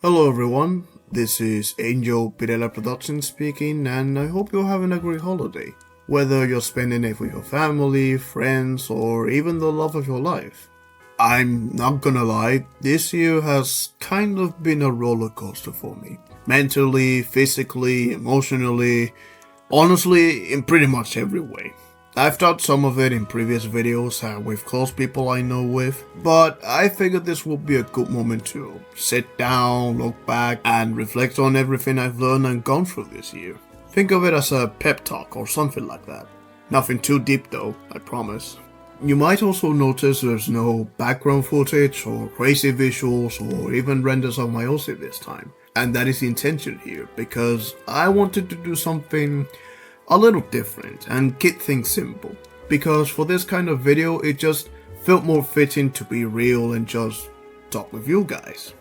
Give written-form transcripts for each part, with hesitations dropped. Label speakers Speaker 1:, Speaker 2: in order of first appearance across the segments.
Speaker 1: Hello everyone, this is Angel Pirela Productions speaking, and I hope you're having a great holiday. Whether you're spending it with your family, friends, or even the love of your life. I'm not gonna lie, this year has kind of been a roller coaster for me. Mentally, physically, emotionally, honestly, in pretty much every way. I've taught some of it in previous videos with close people I know with, but I figured this would be a good moment to sit down, look back, and reflect on everything I've learned and gone through this year. Think of it as a pep talk or something like that. Nothing too deep though, I promise. You might also notice there's no background footage or crazy visuals or even renders of my OC this time. And that is the intention here, because I wanted to do something a little different and keep things simple, because for this kind of video it just felt more fitting to be real and just talk with you guys.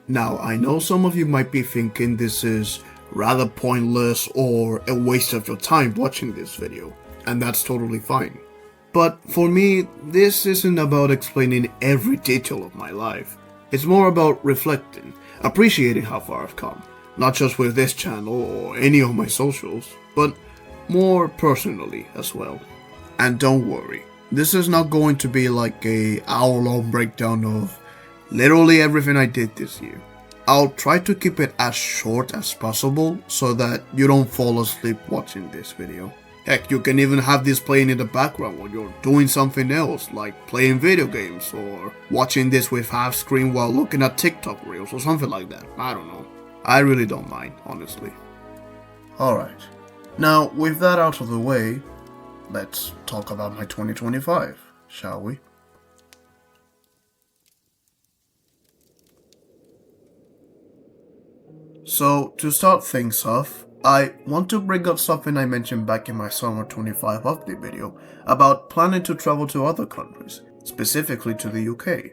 Speaker 1: Now I know some of you might be thinking this is rather pointless or a waste of your time watching this video, and that's totally fine. But for me, this isn't about explaining every detail of my life. It's more about reflecting, appreciating how far I've come, not just with this channel or any of my socials, but more personally as well. And don't worry, this is not going to be like a hour-long breakdown of literally everything I did this year. I'll try to keep it as short as possible so that you don't fall asleep watching this video. Heck, you can even have this playing in the background while you're doing something else, like playing video games or watching this with half screen while looking at TikTok reels or something like that. I don't know. I really don't mind, honestly. Alright. Now, with that out of the way, let's talk about my 2025, shall we? So, to start things off, I want to bring up something I mentioned back in my summer 25 update video about planning to travel to other countries, specifically to the UK.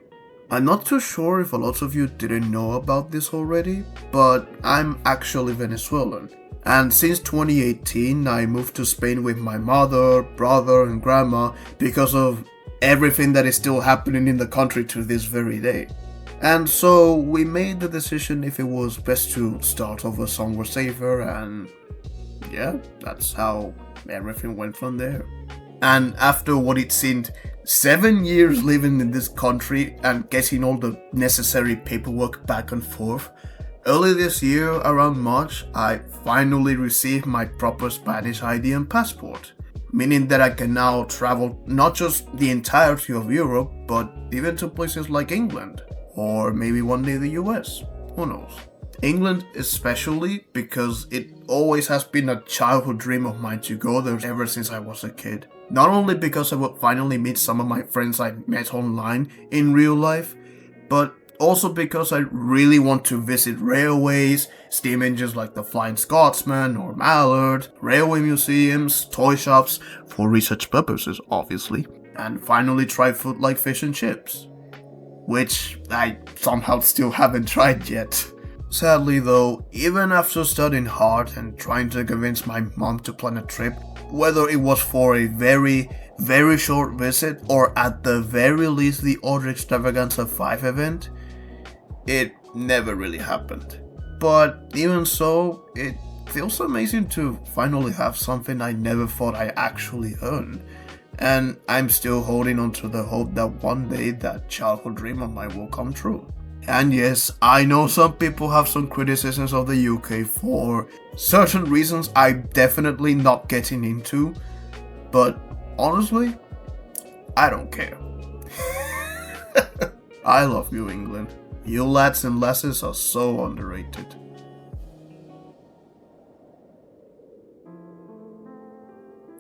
Speaker 1: I'm not too sure if a lot of you didn't know about this already, but I'm actually Venezuelan. And since 2018, I moved to Spain with my mother, brother, and grandma because of everything that is still happening in the country to this very day. And so we made the decision if it was best to start over somewhere safer, and yeah, that's how everything went from there. And after what it seemed 7 years living in this country and getting all the necessary paperwork back and forth, early this year, around March, I finally received my proper Spanish ID and passport, meaning that I can now travel not just the entirety of Europe, but even to places like England, or maybe one day the US, who knows. England especially, because it always has been a childhood dream of mine to go there ever since I was a kid. Not only because I would finally meet some of my friends I met online in real life, but also because I really want to visit railways, steam engines like the Flying Scotsman or Mallard, railway museums, toy shops, for research purposes obviously, and finally try food like fish and chips, which I somehow still haven't tried yet. Sadly though, even after studying hard and trying to convince my mom to plan a trip, whether it was for a very short visit or at the very least the Order Extravaganza 5 event, it never really happened. But even so, it feels amazing to finally have something I never thought I actually earned. And I'm still holding on to the hope that one day that childhood dream of mine will come true. And yes, I know some people have some criticisms of the UK for certain reasons I'm definitely not getting into, but honestly, I don't care. I love you, England. You lads and lasses are so underrated.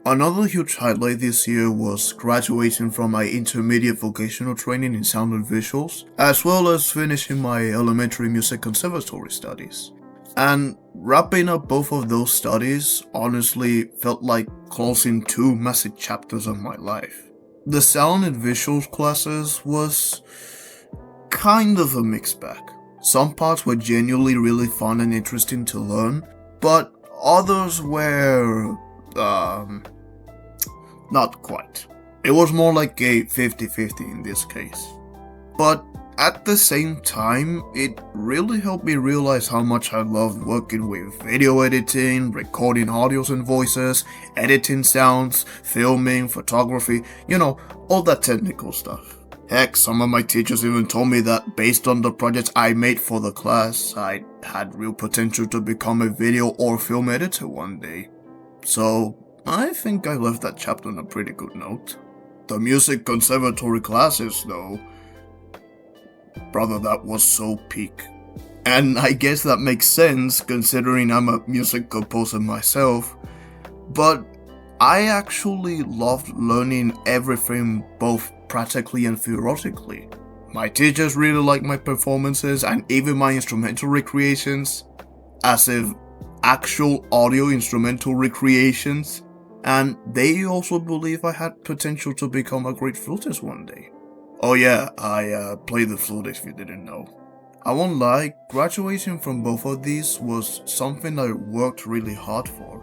Speaker 1: Another huge highlight this year was graduating from my intermediate vocational training in sound and visuals, as well as finishing my elementary music conservatory studies. And wrapping up both of those studies honestly felt like closing two massive chapters of my life. The sound and visuals classes was kind of a mixed bag. Some parts were genuinely really fun and interesting to learn, but others were not quite. It was more like a 50-50 in this case. But at the same time, it really helped me realize how much I loved working with video editing, recording audios and voices, editing sounds, filming, photography, all that technical stuff. Heck, some of my teachers even told me that based on the projects I made for the class, I had real potential to become a video or film editor one day. So, I think I left that chapter on a pretty good note. The music conservatory classes, though, brother, that was so peak. And I guess that makes sense considering I'm a music composer myself, but I actually loved learning everything both practically and theoretically. My teachers really liked my performances and even my instrumental recreations, as if actual audio instrumental recreations, and they also believe I had potential to become a great flutist one day. Oh yeah, I play the flute if you didn't know. I won't lie, graduating from both of these was something I worked really hard for,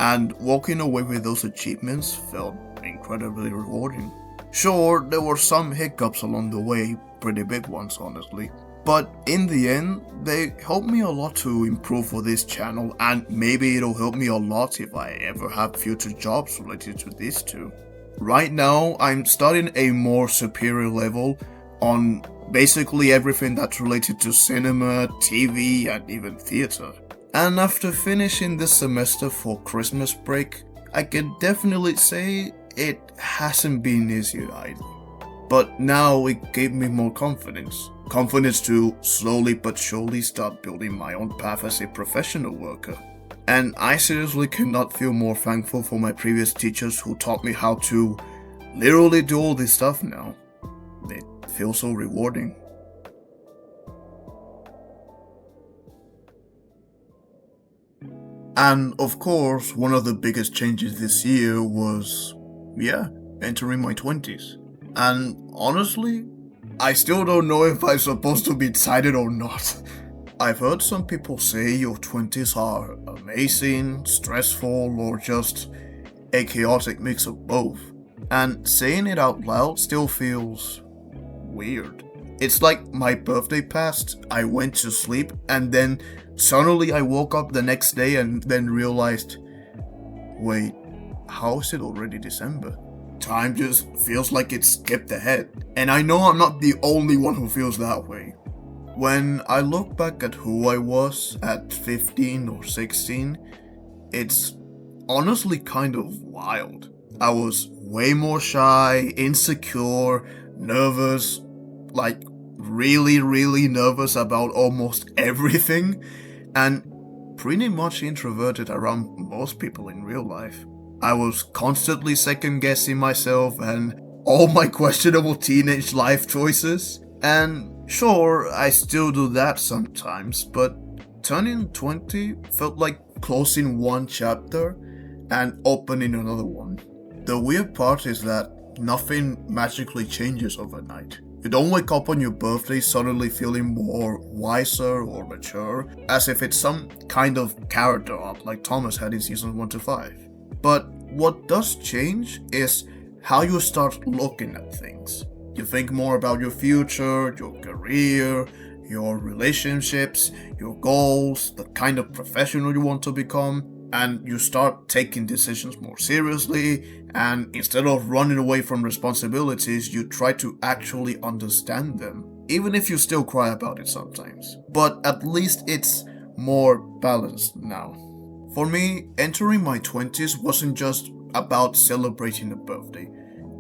Speaker 1: and walking away with those achievements felt incredibly rewarding. Sure, there were some hiccups along the way, pretty big ones honestly, but in the end, they helped me a lot to improve for this channel, and maybe it'll help me a lot if I ever have future jobs related to these two. Right now, I'm studying a more superior level on basically everything that's related to cinema, TV, and even theater. And after finishing this semester for Christmas break, I can definitely say it hasn't been easy either. But now it gave me more confidence. Confidence to slowly but surely start building my own path as a professional worker. And I seriously cannot feel more thankful for my previous teachers who taught me how to literally do all this stuff now. It feels so rewarding. And of course, one of the biggest changes this year was, entering my 20s. And honestly, I still don't know if I'm supposed to be excited or not. I've heard some people say your 20s are amazing, stressful, or just a chaotic mix of both. And saying it out loud still feels weird. It's like my birthday passed, I went to sleep, and then suddenly I woke up the next day and then realized, wait, how is it already December? Time just feels like it skipped ahead. And I know I'm not the only one who feels that way. When I look back at who I was at 15 or 16, it's honestly kind of wild. I was way more shy, insecure, nervous, like really nervous about almost everything, and pretty much introverted around most people in real life. I was constantly second guessing myself and all my questionable teenage life choices, and sure, I still do that sometimes, but turning 20 felt like closing one chapter and opening another one. The weird part is that nothing magically changes overnight. You don't wake up on your birthday suddenly feeling more wiser or mature, as if it's some kind of character arc like Thomas had in season 1 to 5. But what does change is how you start looking at things. You think more about your future, your career, your relationships, your goals, the kind of professional you want to become, and you start taking decisions more seriously, and instead of running away from responsibilities, you try to actually understand them, even if you still cry about it sometimes. But at least it's more balanced now. For me, entering my 20s wasn't just about celebrating a birthday.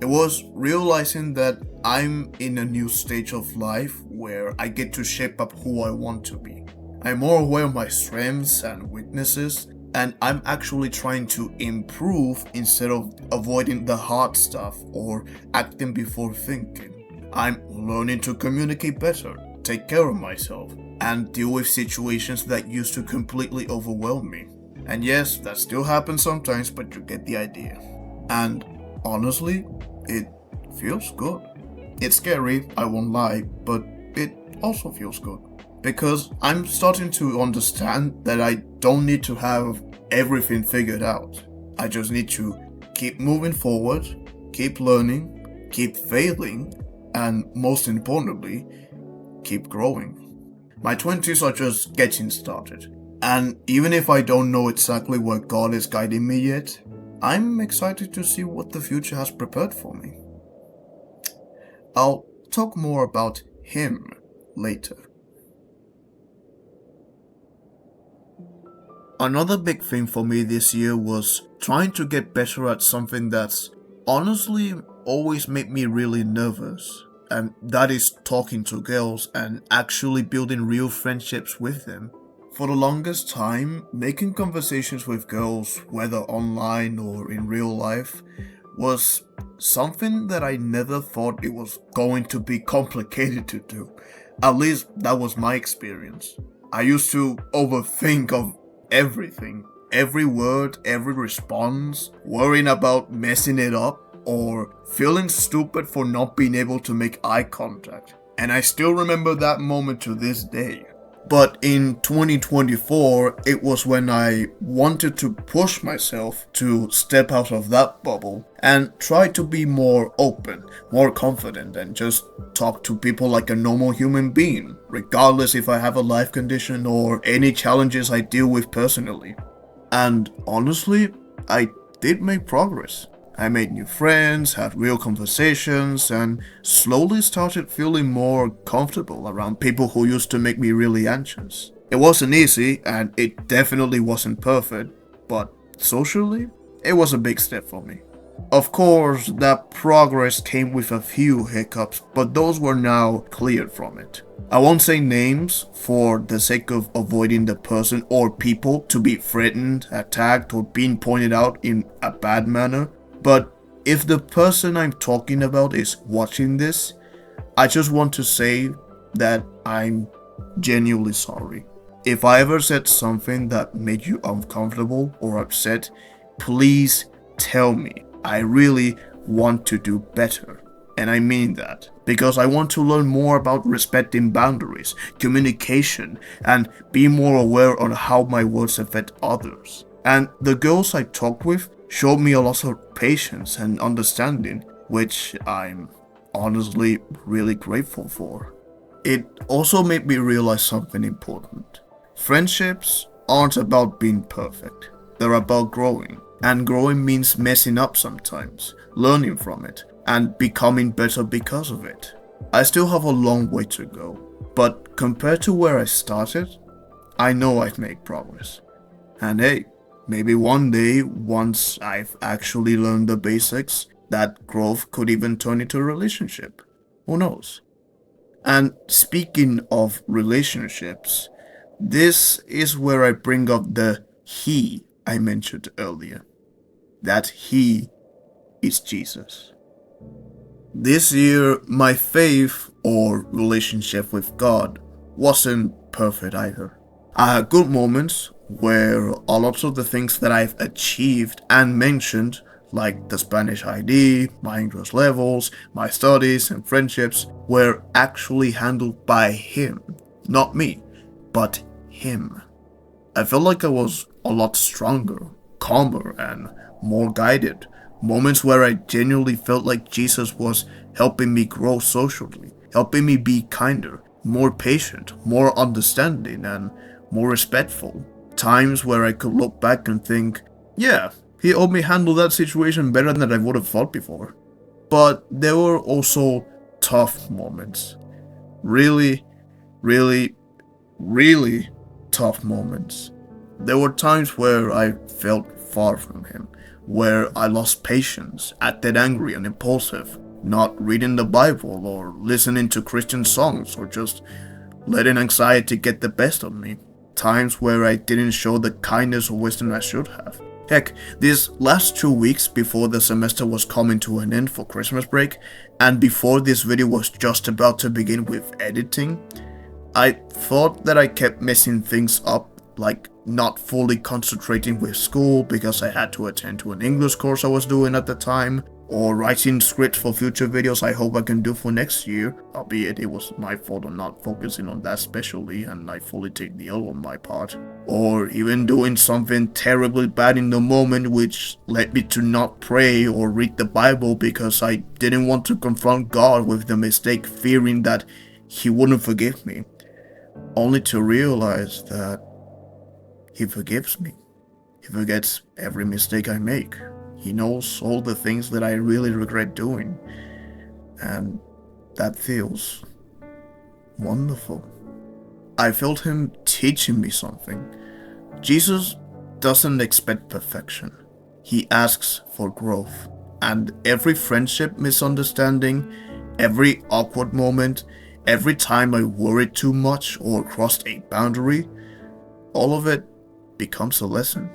Speaker 1: It was realizing that I'm in a new stage of life where I get to shape up who I want to be. I'm more aware of my strengths and weaknesses, and I'm actually trying to improve instead of avoiding the hard stuff or acting before thinking. I'm learning to communicate better, take care of myself, and deal with situations that used to completely overwhelm me. And yes, that still happens sometimes, but you get the idea. And honestly, it feels good. It's scary, I won't lie, but it also feels good. Because I'm starting to understand that I don't need to have everything figured out. I just need to keep moving forward, keep learning, keep failing, and most importantly, keep growing. My 20s are just getting started, and even if I don't know exactly where God is guiding me yet, I'm excited to see what the future has prepared for me. I'll talk more about him later. Another big thing for me this year was trying to get better at something that's honestly always made me really nervous, and that is talking to girls and actually building real friendships with them. For the longest time, making conversations with girls, whether online or in real life, was something that I never thought it was going to be complicated to do. At least that was my experience. I used to overthink of everything, every word, every response, worrying about messing it up or feeling stupid for not being able to make eye contact. And I still remember that moment to this day. But in 2024, it was when I wanted to push myself to step out of that bubble and try to be more open, more confident, and just talk to people like a normal human being, regardless if I have a life condition or any challenges I deal with personally. And honestly, I did make progress. I made new friends, had real conversations, and slowly started feeling more comfortable around people who used to make me really anxious. It wasn't easy, and it definitely wasn't perfect, but socially, it was a big step for me. Of course, that progress came with a few hiccups, but those were now cleared from it. I won't say names for the sake of avoiding the person or people to be threatened, attacked, or being pointed out in a bad manner. But if the person I'm talking about is watching this, I just want to say that I'm genuinely sorry. If I ever said something that made you uncomfortable or upset, please tell me. I really want to do better. And I mean that, because I want to learn more about respecting boundaries, communication, and be more aware on how my words affect others. And the girls I talked with showed me a lot of patience and understanding, which I'm honestly really grateful for. It also made me realize something important. Friendships aren't about being perfect. They're about growing. And growing means messing up sometimes, learning from it, and becoming better because of it. I still have a long way to go, but compared to where I started, I know I've made progress. And hey, maybe one day, once I've actually learned the basics, that growth could even turn into a relationship. Who knows? And speaking of relationships, this is where I bring up the he I mentioned earlier. That he is Jesus. This year, my faith or relationship with God wasn't perfect either. I had good moments where a lot of the things that I've achieved and mentioned, like the Spanish ID, my English levels, my studies and friendships, were actually handled by him. Not me, but him. I felt like I was a lot stronger, calmer, and more guided. Moments where I genuinely felt like Jesus was helping me grow socially, helping me be kinder, more patient, more understanding, and more respectful. Times where I could look back and think, yeah, he helped me handle that situation better than I would have thought before. But there were also tough moments. Really, really, really tough moments. There were times where I felt far from him, where I lost patience, acted angry and impulsive, not reading the Bible or listening to Christian songs or just letting anxiety get the best of me. Times where I didn't show the kindness or wisdom I should have. Heck, these last 2 weeks before the semester was coming to an end for Christmas break, and before this video was just about to begin with editing, I thought that I kept messing things up, like not fully concentrating with school because I had to attend to an English course I was doing at the time, or writing scripts for future videos I hope I can do for next year, albeit it was my fault on not focusing on that specially, and I fully take the L on my part. Or even doing something terribly bad in the moment which led me to not pray or read the Bible because I didn't want to confront God with the mistake, fearing that he wouldn't forgive me, only to realize that he forgives me. He forgets every mistake I make. He knows all the things that I really regret doing. And that feels wonderful. I felt him teaching me something. Jesus doesn't expect perfection. He asks for growth. And every friendship misunderstanding, every awkward moment, every time I worried too much or crossed a boundary, all of it becomes a lesson.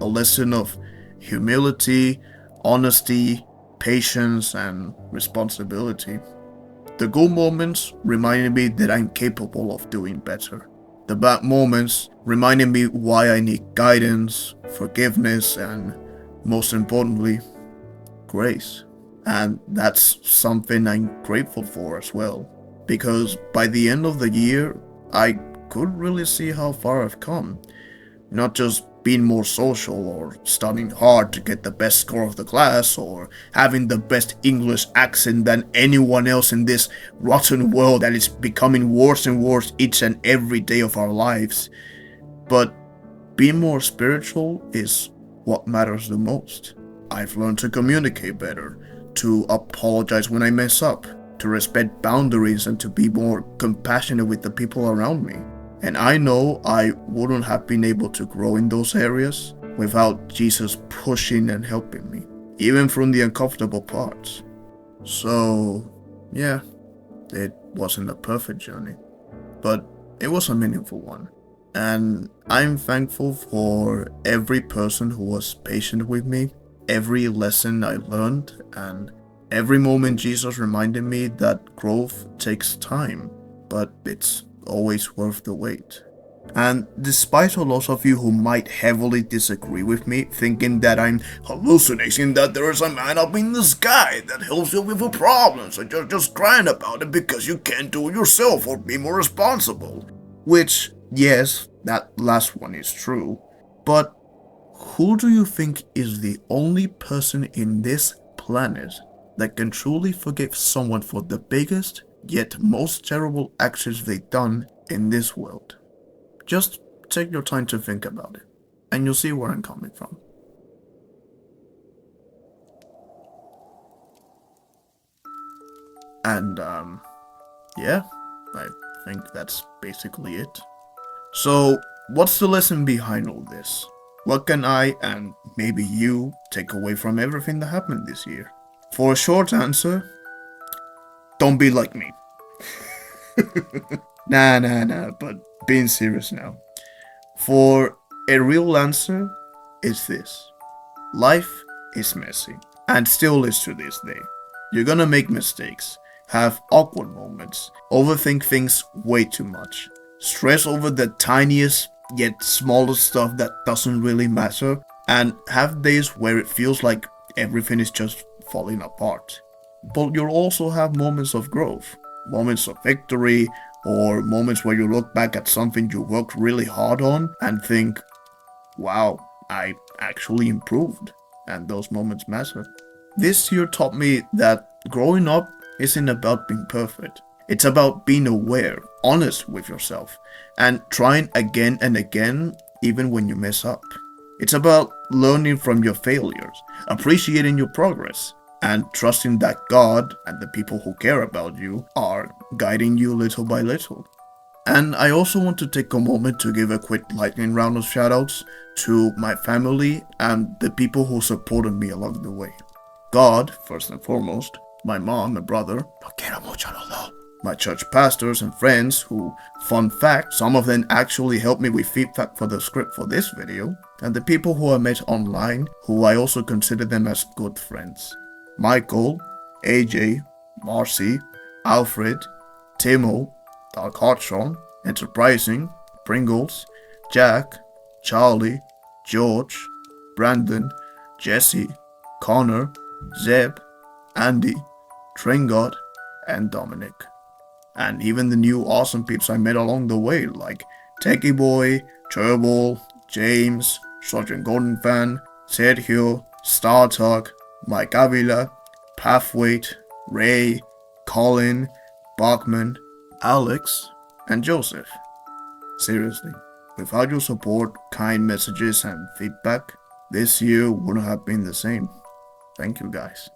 Speaker 1: A lesson of humility, honesty, patience, and responsibility. The good moments reminded me that I'm capable of doing better. The bad moments reminded me why I need guidance, forgiveness, and most importantly, grace. And that's something I'm grateful for as well. Because by the end of the year, I could really see how far I've come. Not just being more social or studying hard to get the best score of the class or having the best English accent than anyone else in this rotten world that is becoming worse and worse each and every day of our lives. But being more spiritual is what matters the most. I've learned to communicate better, to apologize when I mess up, to respect boundaries, and to be more compassionate with the people around me. And I know I wouldn't have been able to grow in those areas without Jesus pushing and helping me, even from the uncomfortable parts. So, yeah, it wasn't a perfect journey, but it was a meaningful one. And I'm thankful for every person who was patient with me, every lesson I learned, and every moment Jesus reminded me that growth takes time, but it's always worth the wait. And despite a lot of you who might heavily disagree with me, thinking that I'm hallucinating, that there is a man up in the sky that helps you with a problem, so just crying about it because you can't do it yourself or be more responsible. Which, yes, that last one is true. But who do you think is the only person in this planet that can truly forgive someone for the biggest yet most terrible actions they've done in this world? Just take your time to think about it, and you'll see where I'm coming from. And, yeah, I think that's basically it. So, what's the lesson behind all this? What can I, and maybe you, take away from everything that happened this year? For a short answer, don't be like me. Nah, but being serious now. For a real answer, it's this. Life is messy, and still is to this day. You're gonna make mistakes, have awkward moments, overthink things way too much, stress over the tiniest yet smallest stuff that doesn't really matter, and have days where it feels like everything is just falling apart. But you'll also have moments of growth, moments of victory, or moments where you look back at something you worked really hard on and think, wow, I actually improved, and those moments matter. This year taught me that growing up isn't about being perfect. It's about being aware, honest with yourself, and trying again and again, even when you mess up. It's about learning from your failures, appreciating your progress, and trusting that God and the people who care about you are guiding you little by little. And I also want to take a moment to give a quick lightning round of shoutouts to my family and the people who supported me along the way. God, first and foremost, my mom and brother, my church pastors and friends who, fun fact, some of them actually helped me with feedback for the script for this video, and the people who I met online who I also consider them as good friends. Michael, AJ, Marcy, Alfred, Timo, Dark Heartstrong, Enterprising, Pringles, Jack, Charlie, George, Brandon, Jesse, Connor, Zeb, Andy, Tringott, and Dominic. And even the new awesome peeps I met along the way, like Techie Boy, Turbo, James, Sergeant Golden Fan, Sergio, StarTalk, Mike Avila, Pathwait, Ray, Colin, Bachman, Alex, and Joseph. Seriously, without your support, kind messages, and feedback, this year wouldn't have been the same. Thank you guys.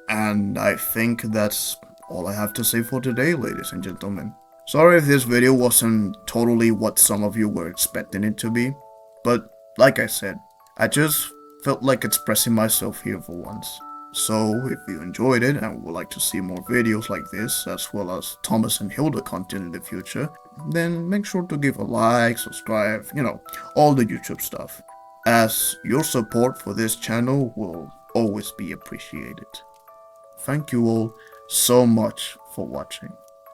Speaker 1: And I think that's all I have to say for today, ladies and gentlemen. Sorry if this video wasn't totally what some of you were expecting it to be, but like I said, I just felt like expressing myself here for once. So if you enjoyed it and would like to see more videos like this, as well as Thomas and Hilda content in the future, then make sure to give a like, subscribe, all the YouTube stuff, as your support for this channel will always be appreciated. Thank you all so much for watching.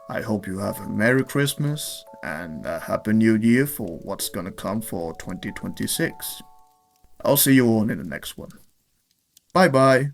Speaker 1: I hope you have a Merry Christmas and a Happy New Year for what's gonna come for 2026. I'll see you all in the next one. Bye bye.